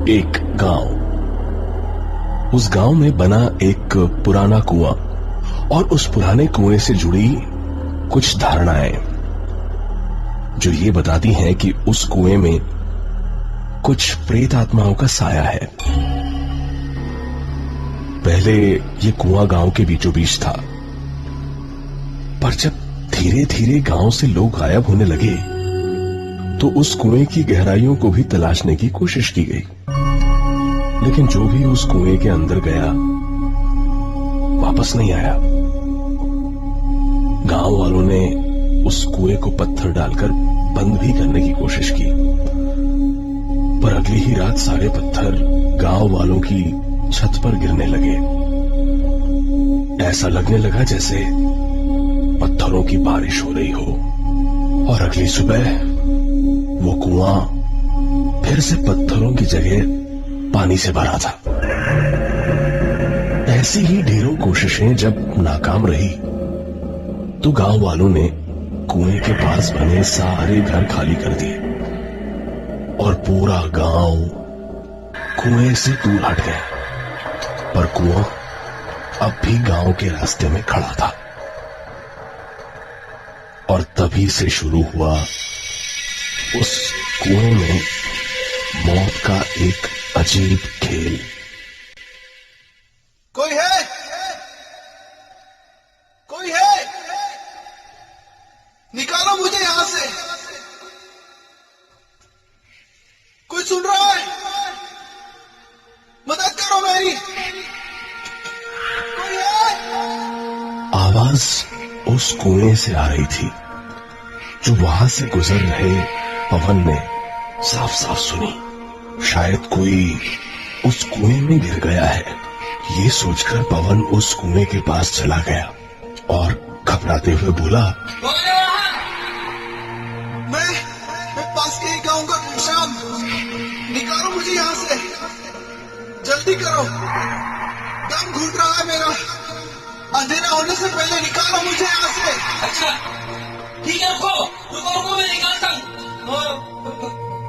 एक गांव। उस गांव में बना एक पुराना कुआं और उस पुराने कुएं से जुड़ी कुछ धारणाएं जो ये बताती हैं कि उस कुएं में कुछ प्रेत आत्माओं का साया है। पहले ये कुआं गांव के बीचों बीच था, पर जब धीरे धीरे गांव से लोग गायब होने लगे तो उस कुएं की गहराइयों को भी तलाशने की कोशिश की गई, लेकिन जो भी उस कुएं के अंदर गया वापस नहीं आया। गांव वालों ने उस कुएं को पत्थर डालकर बंद भी करने की कोशिश की, पर अगली ही रात सारे पत्थर गांव वालों की छत पर गिरने लगे। ऐसा लगने लगा जैसे पत्थरों की बारिश हो रही हो। और अगली सुबह वो कुआं फिर से पत्थरों की जगह पानी से भरा था। ऐसी ही ढेरों कोशिशें जब नाकाम रही तो गांव वालों ने कुएं के पास बने सारे घर खाली कर दिए और पूरा गांव कुएं से दूर हट गया। पर कुआं अब भी गांव के रास्ते में खड़ा था। और तभी से शुरू हुआ उस कुएं में मौत का एक अजीब खेल। कोई है? कोई है? निकालो मुझे यहां से। कोई सुन रहा है? मदद करो मेरी। कोई है? आवाज उस कुएं से आ रही थी जो वहां से गुजर रहे पवन ने साफ साफ सुनी। शायद कोई उस कुएं में गिर गया है, ये सोचकर पवन उस कुएं के पास चला गया और घबराते हुए बोला, मैं पास के ही गाँव का घनश्याम। निकालो मुझे यहाँ से, जल्दी करो, दम घुट रहा है मेरा। अंधेरा होने से पहले निकालो मुझे यहाँ से। अच्छा ठीक है, रुको रुको रुको, मैं निकालता हूँ।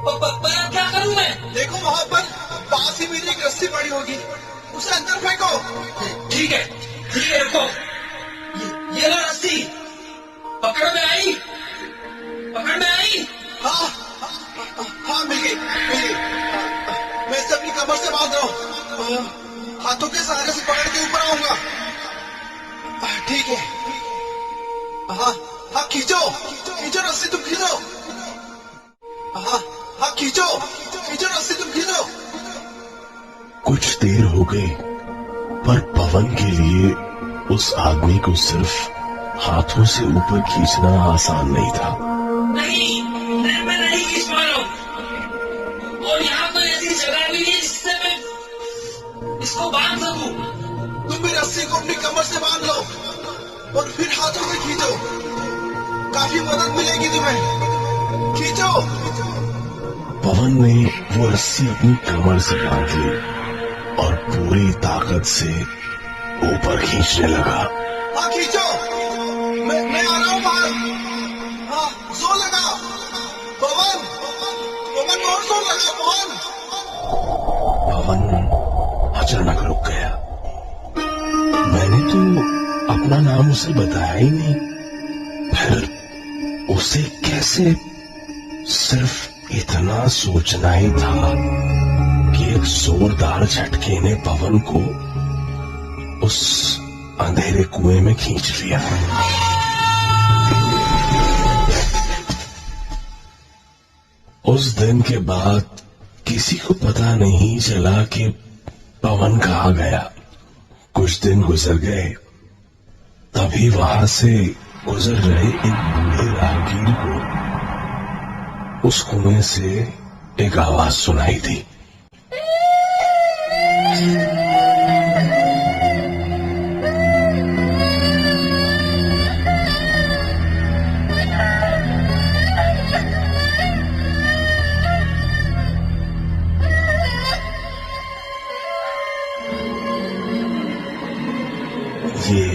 पर क्या करूँ मैं? देखो वहाँ पर पास ही मेरी एक रस्सी पड़ी होगी, उसे अंदर फेंको। ठीक है रुको, ये लो रस्सी। पकड़ में आई? पकड़ में आई? हाँ हाँ मिल गई। मैं इसे अपनी कमर से बांध रहा हूँ, हाथों के सहारे से पकड़ के ऊपर आऊंगा। ठीक है। हाँ हाँ खींचो खींचो रस्सी, तुम खींचो। हाँ हाँ खींचो खींचो रस्सी, तुम खींचो। कुछ देर हो गई, पर पवन के लिए उस आदमी को सिर्फ हाथों से ऊपर खींचना आसान नहीं था। नहीं, मैं नहीं खींच पा रहा हूँ, और यहाँ पर ऐसी जगह भी है जिससे मैं इसको बांध सकूं। तुम भी रस्सी को अपनी कमर से बांध लो और फिर हाथों से खींचो, काफी मदद मिलेगी तुम्हें। खींचो। पवन ने वो रस्सी अपनी कमर से बांध ली और पूरी ताकत से ऊपर खींचने लगा। हाँ खींचो, मैं आ रहा हूँ बाहर। हाँ जोर लगा पवन, पवन और जोर लगा पवन। पवन अचानक रुक गया। मैंने तो अपना नाम उसे बताया ही नहीं, फिर उसे कैसे? सिर्फ इतना सोचना ही था कि एक जोरदार झटके ने पवन को उस अंधेरे कुएं में खींच लिया। उस दिन के बाद किसी को पता नहीं चला कि पवन कहाँ गया। कुछ दिन गुजर गए, तभी वहां से गुजर रहे एक बूढ़े राहगीर को उस कुएं से एक आवाज सुनाई दी। ये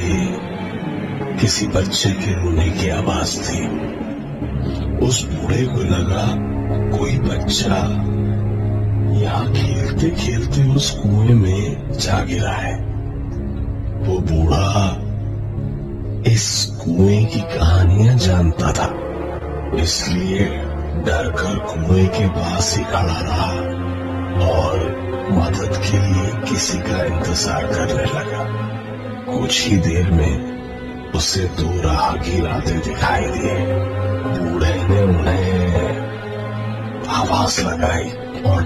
किसी बच्चे के रोने की आवाज थी। उस बूढ़े को लगा कोई बच्चा यहाँ खेलते खेलते उस कुएं में जा गिरा है। वो बूढ़ा इस कुएं की कहानियां जानता था, इसलिए डरकर कुएं के पास ही खड़ा रहा और मदद के लिए किसी का इंतजार करने लगा। कुछ ही देर में उसे 2 राहगीर आते दिखाई दिए। बूढ़े ने उन्हें आवाज लगाई और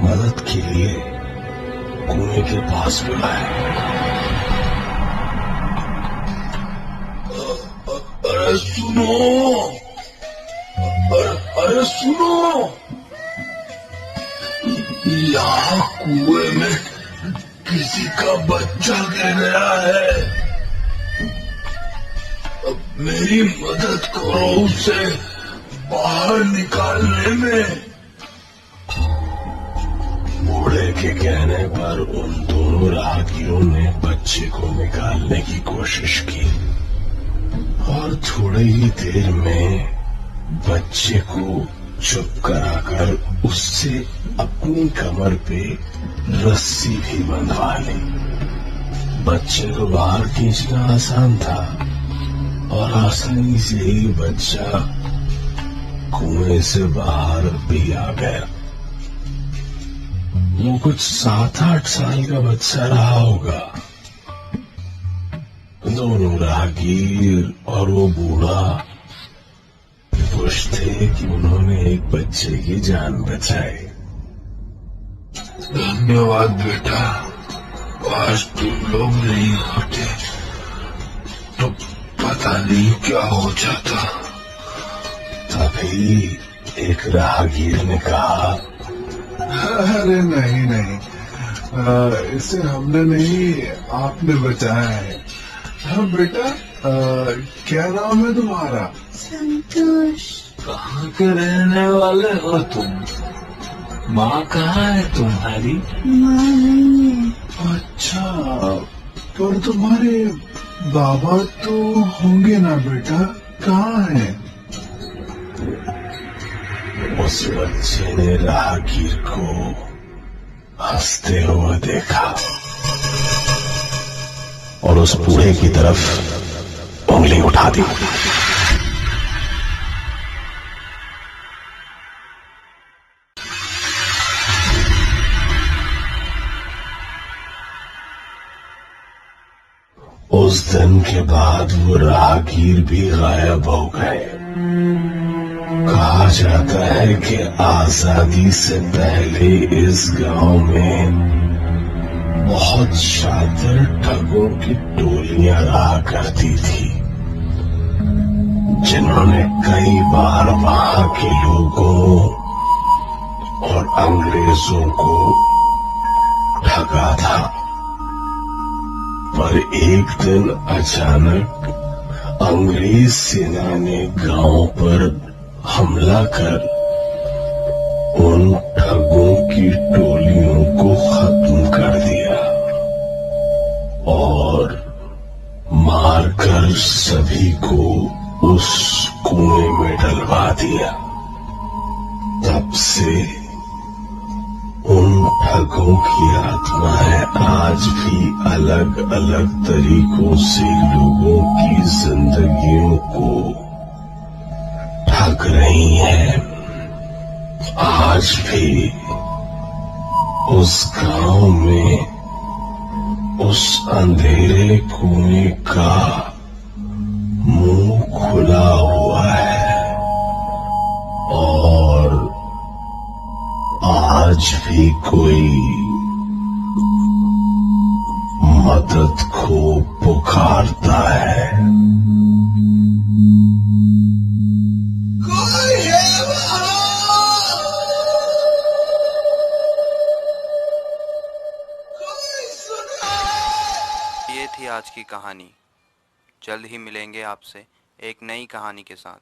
मदद के लिए कुएं के पास बुलाया। अरे सुनो, अरे सुनो, यहाँ कुएं में किसी का बच्चा गिर गया है। अब मेरी मदद करो उसे बाहर निकालने में। बूढ़े के कहने पर उन दोनों राहगीरों ने बच्चे को निकालने की कोशिश की और थोड़ी ही देर में बच्चे को चुप कराकर उससे अपनी कमर पे रस्सी भी बंधवा ली। बच्चे को बाहर खींचना आसान था और आसानी से ही बच्चा कुएं से बाहर भी आ गया। वो कुछ 7-8 साल का बच्चा रहा होगा। दोनों राहगीर और वो बूढ़ा खुश थे कि उन्होंने एक बच्चे की जान बचाई। धन्यवाद बेटा, आज तुम लोग नहीं होते तो पता नहीं क्या हो जाता। तभी एक राहगीर ने कहा, अरे नहीं नहीं, इसे हमने नहीं, आपने बचाया है। हाँ बेटा, क्या नाम है तुम्हारा? संतोष। कहाँ के रहने वाले हो तुम? माँ कहाँ है तुम्हारी? माँ नहीं है। अच्छा, पर तुम्हारे बाबा तो होंगे ना बेटा, कहाँ है? उस बच्चे ने राहगीर को हंसते हुए देखा और उस बूढ़े की तरफ उंगली उठा दी। उस दिन के बाद वो राहगीर भी गायब हो गए। कहा जाता है कि आजादी से पहले इस गांव में बहुत शातिर ठगों की टोलियां रहा करती थी, जिन्होंने कई बार वहां के लोगों और अंग्रेजों को ठगा था। पर एक दिन अचानक अंग्रेज सेना ने गांव पर हमला कर उन ठगों की टोलियों को खत्म कर दिया और मारकर सभी को उस कुएं में डलवा दिया। तब से उन ठगों की आत्माएं आज भी अलग अलग तरीकों से लोगों की जिंदगियों को ठग रही हैं। आज भी उस गांव में उस अंधेरे कुएं का मुंह खुला हुआ है और आज भी कोई मदद को पुकारता है। कोई है वहाँ? कोई सुना? ये थी आज की कहानी। जल्द ही मिलेंगे आपसे एक नई कहानी के साथ।